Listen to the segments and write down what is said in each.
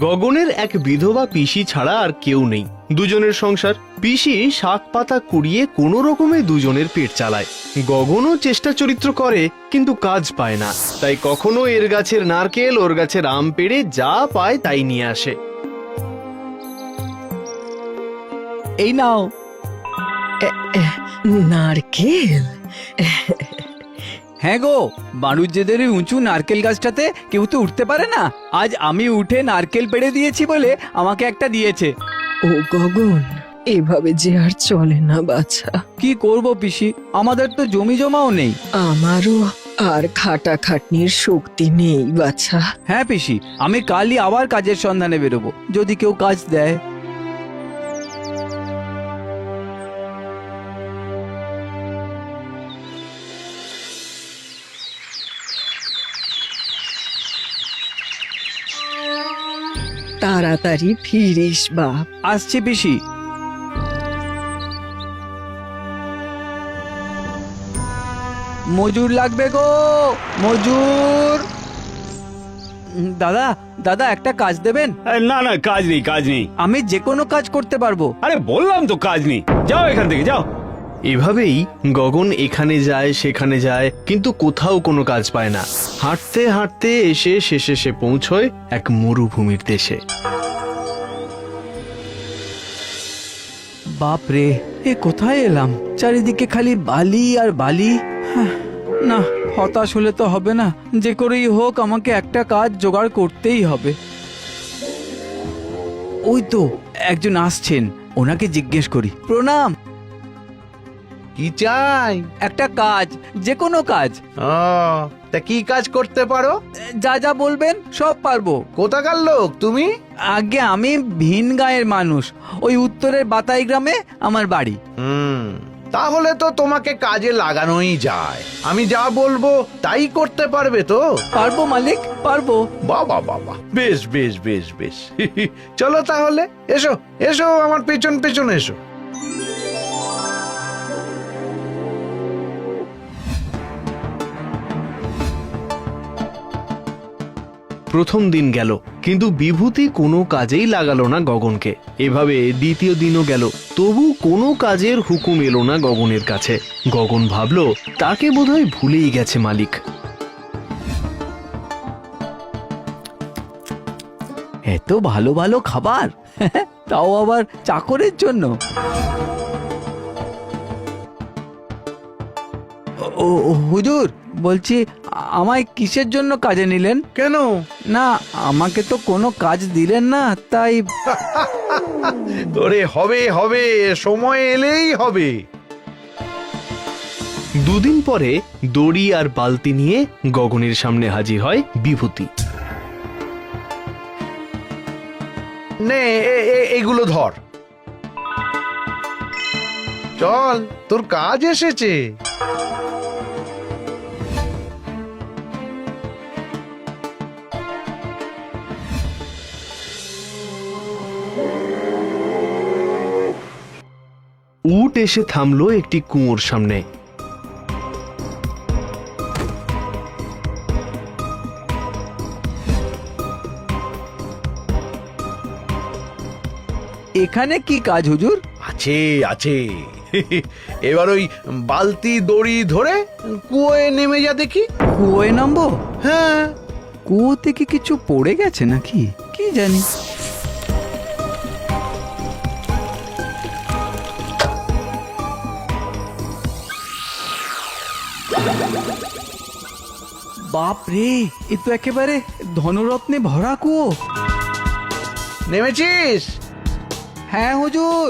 গগনের এক বিধবা পিসি ছাড়া আর কেউ নেই। দুজনের সংসার। পিসি শাক পাতা কুড়িয়ে কোনো রকমে দুজনের পেট চালায়। গগনও চেষ্টা চরিত্র করে, কিন্তু কাজ পায় না। তাই কখনো এর গাছের নারকেল ওর গাছের আম পেড়ে যা পায় তাই নিয়ে আসে। এই নাও। নারকেল? হ্যাঁ গো, বাণুজ্যদের ওই উঁচু নারকেল গাছটাতে কেউ তো উঠতে পারে না। আজ আমি উঠে নারকেল পেড়ে দিয়েছি বলে আমাকে একটা দিয়েছে। ও গগন, এভাবে যে আর চলে না বাছা। কি করব পিসি, আমাদের তো জমি জমাও নেই। আমারও আর খাটাখাটনির শক্তি নেই বাছা। হ্যাঁ পিসি, আমি কালই আবার কাজের সন্ধানে বেরোবো, যদি কেউ কাজ দেয়। তাড়াতাড়ি ফিরিস বাপ। আসছি পিসি। মজুর লাগবে গো, মজুর। দাদা দাদা, একটা কাজ দেবেন? না না, কাজ নেই, কাজ নেই। আমি যে কোনো কাজ করতে পারবো। আরে বললাম তো কাজ নেই, যাও এখান থেকে যাও। এভাবেই গগন এখানে যায় সেখানে যায়, কিন্তু কোথাও কোনো কাজ পায় না। হাঁটতে হাঁটতে এসে শেষে সে পৌঁছয় এক মরুভূমির দেশে। বাপ রে, এ কোথায় এলাম? চারিদিকে খালি বালি আর বালি। না, হতাশ হলে তো হবে না। যে করেই হোক আমাকে একটা কাজ জোগাড় করতেই হবে। ওই তো একজন আসছেন, ওনাকে জিজ্ঞেস করি। প্রণাম। কি চাই? একটা কাজ, যে কোনো কাজ। তা কি কাজ করতে পারো? যা যা বলবেন সব পারবো। কোথাকার লোক তুমি? আগে আমি ভিন গাঁয়ের মানুষ, ওই উত্তরের বাতাই গ্রামে আমার বাড়ি। তাহলে তো তোমাকে কাজে লাগানোই যায়। আমি যা বলবো তাই করতে পারবে তো? পারবো মালিক, পারবো। বাবা বাবা, বেশ বেশ বেশ বেশ। চলো তাহলে, এসো এসো, আমার পেছন পেছন এসো। প্রথম দিন গেল, কিন্তু বিভূতি কোনো কাজেই লাগালো না গগনকে। এভাবে দ্বিতীয় দিনও গেল, তবু কোনো কাজের হুকুম এলো না গগনের কাছে। গগন ভাবলো তাকে বোধহয় ভুলেই গেছে মালিক। এত ভালো ভালো খাবার, তাও আবার চাকরের জন্য। ও হুজুর, বলছি আমায় কিসের জন্য কাজে নিলেন? কেন? না, আমাকে তো কোনো কাজ দিলেন না, তাই। ওরে হবে হবে, সময় এলেই হবে। দুদিন পরে দড়ি আর বালতি নিয়ে গগনের সামনে হাজির হয় বিভূতি। নে এগুলো ধর, চল তোর কাজ এসেছে। উট এসে থামলো একটি কুয়োর সামনে। এখানে কি কাজ হুজুর? আছে আছে। এবার ওই বালতি দড়ি ধরে কুয়োয় নেমে যা দেখি। কুয়োয় নামবো? হ্যাঁ। কুয়ো থেকে কিছু পড়ে গেছে নাকি, কি জানি। বাপ রে, এ তো একেবারে ধনরত্নে ভরা কুয়ো। নেমেছিস? হ্যাঁ হুজুর।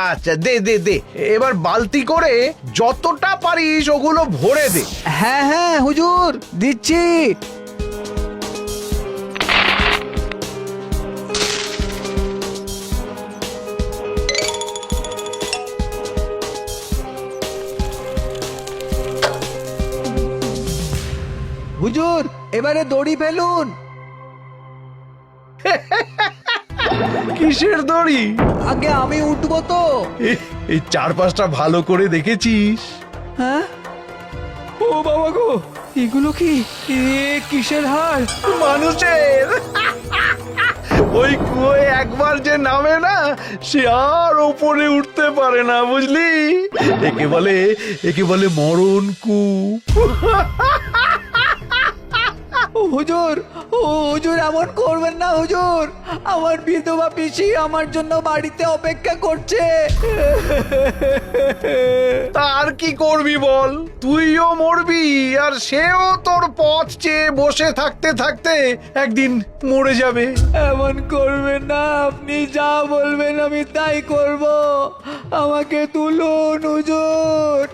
আচ্ছা, দে দে দে, এবার বালতি করে যতটা পারিস ওগুলো ভরে দে। হ্যাঁ হ্যাঁ হুজুর, দিচ্ছি। হুজুর, এবারে দড়ি ফেলুন। কিসের দড়ি? আগে আমি উঠবো তো। এই চারপাশটা ভালো করে দেখেছিস? হ্যাঁ, ও বাবা গো, এগুলো কি? এ কিসের হাড়? মানুষের। ওই কুয়োয় একবার যে নামে না, সে আর ওপরে উঠতে পারে না, বুঝলি? একে বলে মরণ কূপ। হুজুর, হুজুর এমন করবেন না হুজুর, আমার বিধবা পিসি আমার জন্য বাড়িতে অপেক্ষা করছে। আর কি করবি বল, তুইও মরবি আর সেও তোর পথ চেয়ে বসে থাকতে থাকতে একদিন মরে যাবে। এমন করবেন না, আপনি যা বলবেন আমি তাই করব। আমাকে তুলুন হুজুর।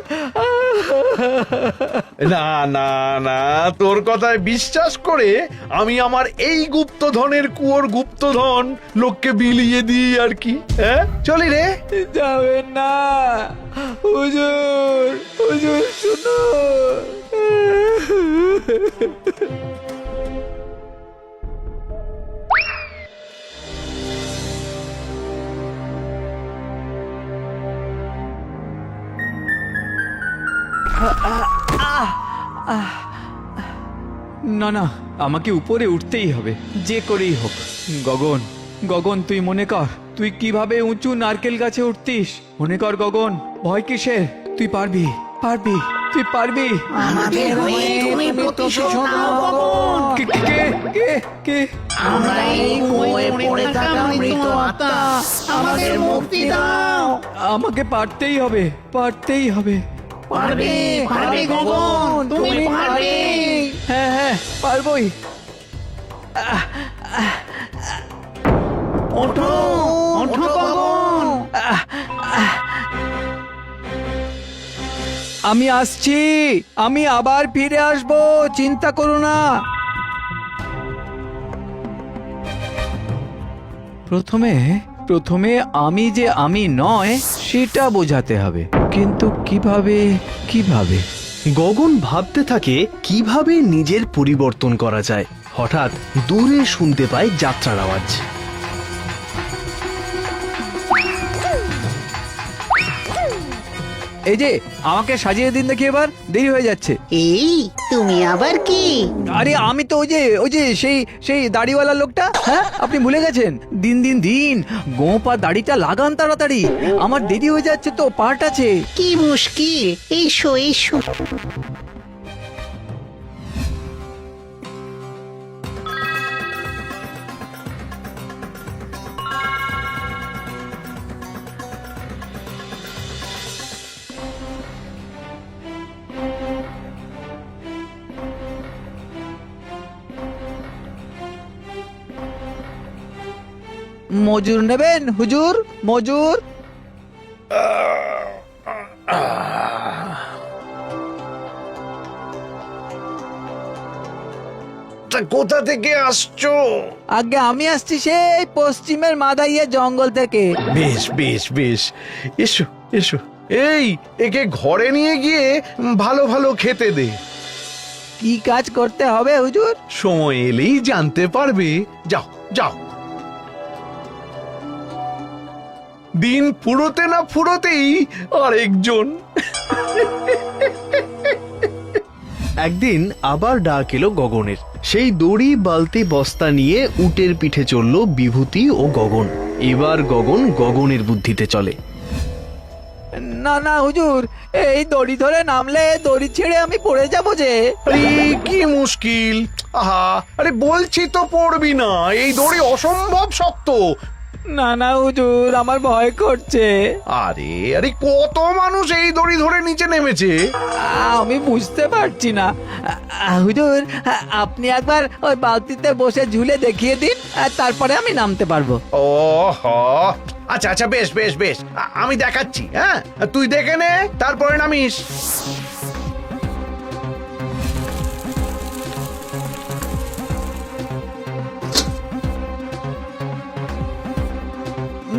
না না না, তোর কথায় বিশ্বাস করে আমি আমার এই গুপ্তধনের কুয়োর গুপ্তধন লোককে বিলিয়ে দিই আর কি। হ্যাঁ, চলি রে। যাবেন না হুজুর, হুজুর শুনুন। না না, আমাকে উপরে উঠতেই হবে, যে করেই হোক। গগন, গগন তুই মনে কর তুই কিভাবে উঁচু নারকেল গাছে উঠতিস। মনে কর গগন, ভয় কিসের? তুই পারবি, পারবি, তুই পারবি। আমাদের হয়ে তুমি প্রতিশোধ নাও গগন। কে কে কে কে? আমরা এই কুয়োয় পড়ে থাকা মৃত আত্মা, আমাদের মুক্তি দাও। আমাকে পারতেই হবে, পারতেই হবে। পারবে, পারবে গগন, তুমি পারবে। হ্যাঁ হ্যাঁ, পারবই। ওঠো, ওঠো গগন। আমি আসছি, আমি আবার ফিরে আসবো, চিন্তা করো না। প্রথমে আমি যে আমি নয় সেটা বোঝাতে হবে, কিন্তু কিভাবে? গগন ভাবতে থাকে কিভাবে নিজের পরিবর্তন করা যায়। হঠাৎ দূরে শুনতে পায় যাত্রার আওয়াজ। এই যে, আমাকে সাজিয়ে দিন দেখি, এবার দেরি হয়ে যাচ্ছে। এই তুমি আবার কি? আরে আমি তো ওই যে সেই দাড়িওয়ালা লোকটা। হ্যাঁ, আপনি ভুলে গেছেন? দিন গোঁপা দাড়িটা লাগান তাড়াতাড়ি, আমার দেরি হয়ে যাচ্ছে তো, পার্ট আছে। কি মুশকিল, এসো এসো। মজুর নেবেন হুজুর, মজুর? তা কোথা থেকে আসছো? আগে আমি আসছি সেই পশ্চিমের মাদাইয়া জঙ্গল থেকে। বেশ বেশ বেশ, এসো এসো। এই, একে ঘরে নিয়ে গিয়ে ভালো ভালো খেতে দে। কি কাজ করতে হবে হুজুর? সময় এলেই জানতে পারবে। যাও যাও। দিন ফুরোতে না ফুরোতেই আরেকজন। একদিন আবার ডাক এলো গগনের। সেই দড়ি বালতি বস্তা নিয়ে উটের পিঠে চলল বিভূতি ও গগন। এবার গগনের বুদ্ধিতে চলে। না না হুজুর, এই দড়ি ধরে নামলে দড়ি ছেড়ে আমি পড়ে যাব যে। আরে কি মুশকিল! আহা, আরে বলছি তো পড়বি না, এই দড়ি অসম্ভব শক্ত। না না হুজুর, আমার ভয় করছে। আরে আরে, কত মানুষ এই দড়ি ধরে নিচে নেমেছে। আমি বুঝতে পারছি না। হুজুর, আপনি একবার ওই বালতিতে বসে ঝুলে দেখিয়ে দিন, তারপরে আমি নামতে পারবো। ও আচ্ছা আচ্ছা, বেশ বেশ বেশ, আমি দেখাচ্ছি। হ্যাঁ, তুই দেখে নে, তারপরে নামিস।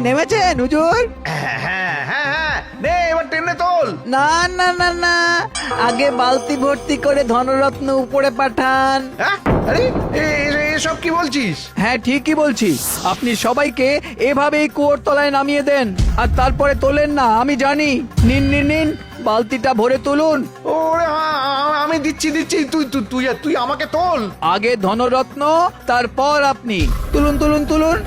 নেমেছেন হুজুর? হ্যাঁ হ্যাঁ হ্যাঁ, নে এবার টেনে তোল। না না না না, আগে বালতি ভর্তি করে ধনরত্ন উপরে পাঠান। হ্যাঁ, আরে এসব কি বলছিস? হ্যাঁ, ঠিকই বলছি। আপনি সবাইকে এভাবেই কুয়োর তলায় নামিয়ে দেন, আর তারপরে তোলেন না, আমি জানি। নিন নিন নিন, বালতিটা ভরে তুলুন। ওরে, আমি আমি দিচ্ছি তুই তুই তুই তুই আমাকে তোল। আগে ধনরত্ন, তারপর আপনি। তুলুন তুলুন তুলুন।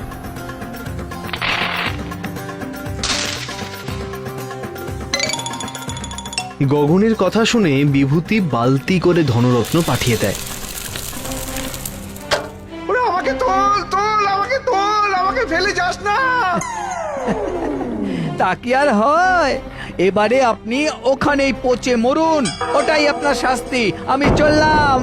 গগনের কথা শুনে বিভূতি বালতি করে ধনরত্ন পাঠিয়ে দেয়। ওরে আমাকে তোল তোল, আমাকে তোল, আমাকে ফেলে যাস না। তা কি আর হয়? এবারে আপনি ওখানেই পচে মরুন, ওটাই আপনার শাস্তি। আমি চললাম।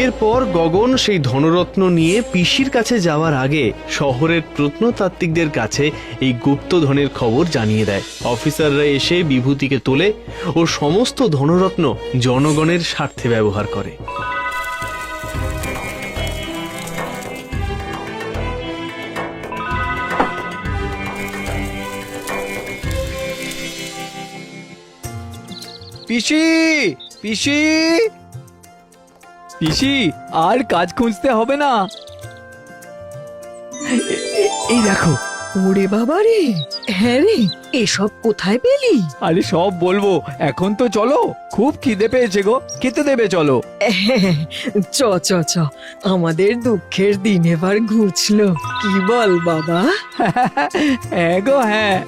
এরপর গগন সেই ধনরত্ন নিয়ে পিসির কাছে যাওয়ার আগে শহরের প্রত্নতাত্ত্বিকদের কাছে এই গুপ্তধনের খবর জানিয়ে দেয়। অফিসাররা এসে বিভূতিকে তোলে ও সমস্ত ধনরত্ন জনগণের স্বার্থে ব্যবহার করে। পিসি, পিসি, পিসি, আর কাজ খুঁজতে হবে না। এই দেখো। ওরে বাবা রে, হ্যাঁ রে, এসব কোথায় পেলি? আরে সব বলবো, এখন তো চলো, খুব খিদে পেয়েছে গো, খেতে দেবে চলো। চ চ চ, আমাদের দুঃখের দিন এবার ঘুচলো, কি বল বাবা? হ্যাঁ গো হ্যাঁ।